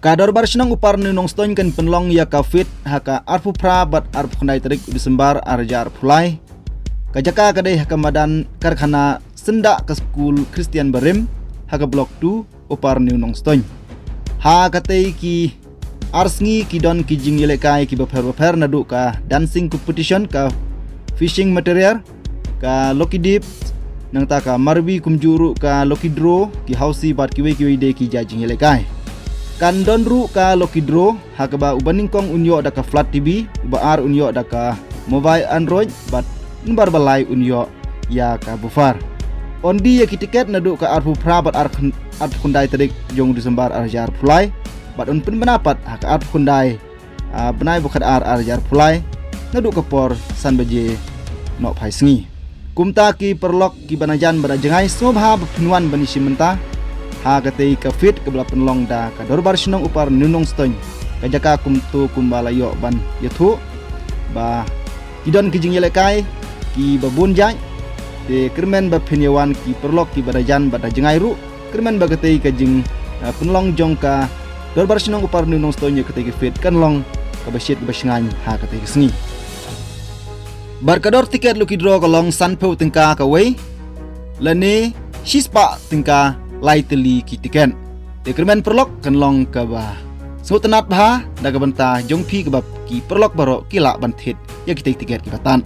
Kador barsenang upar nunong ston kan penlong ya kafit haka arpu pra bat arpu kandai terik disembar arja arpulai. Kajaka kadai haka madan karkhana senda ke skul Christian Barim haka blok 2 upar nunong ston. Ha katai ki arsngi ki don ki jing yelekai ki baper nadu ka dancing competition ka fishing material ka Loki Deep nang ta ka marbi kumjuru ka Loki Draw ki hausi bat kiwe de ki jajing yelekai. Kan donru ka Loki Draw hakaba ubaningkong unyo da ka flat TV ubaar unyo da ka mobile Android bat nbar balai unyo ya ka bufar. Ondi ya ki tiket nadu ka arpu pra bat ar kundai terik jong disembar arjar pulai bat un pun benapat haka arpu kundai benai bukan arjar pulai nadu ka por san beje no pai sngi. Kumta ki perlok ki banajan berajengai sobha penuan bani simenta ha katei ka fit ke bela penlong da ka dorbar sinong upar nunong ston kajaka kumtu kumbalayo ban yathu ba kidon kijing yelekai ki babun jai de kermen ba penyawan ki perlok ki barajan bada jengai ru kermen ba katei ka jing penlong jong ka dorbar sinong upar nunong ston ye katei ki fit kan long ka basit ka basingan ha katei ki sngi barkador tiket Lucky Draw ka long sanpeu tingka ka wei lane shispa tingka laiteli ki tiken dekremen perlok kan long ka ba sutenat bah daga benta jongpi ke bab ki perlok baro kila banthit ya kita tiket ki batan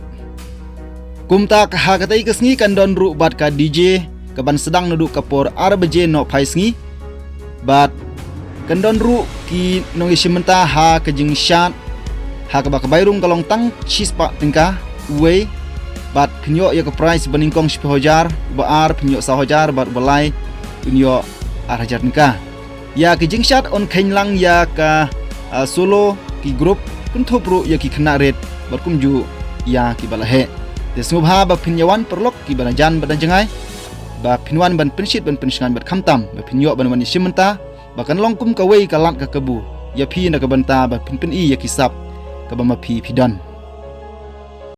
kumta ka ha katai kesngi kan don ru bat ka DJ ka ban sedang nudu kapor arbeje no phaisngi bat kan don ru ki nongi simenta ha ka jing shat ha ka ba ka bairung kalong tang chispa tingka we bat knyo ya ka price baningkong 10,000 baar pnyo 1,000 bat balai unyo arhajar nikah ya ki jingshat on khainlang ya ka solo ki group kuntopru ya ki khna red barkumju ya ki balahe desmubha ba pinyawan perlok ki banajan badanjengai ba pinwan ban pensit ban pensngan bat khamtam ba pinyo ban mani simenta bakan longkum ka wei ka lat ka kebu ya phi na ka banta ba pinpin i ya ki sap ka ba ma phi pidon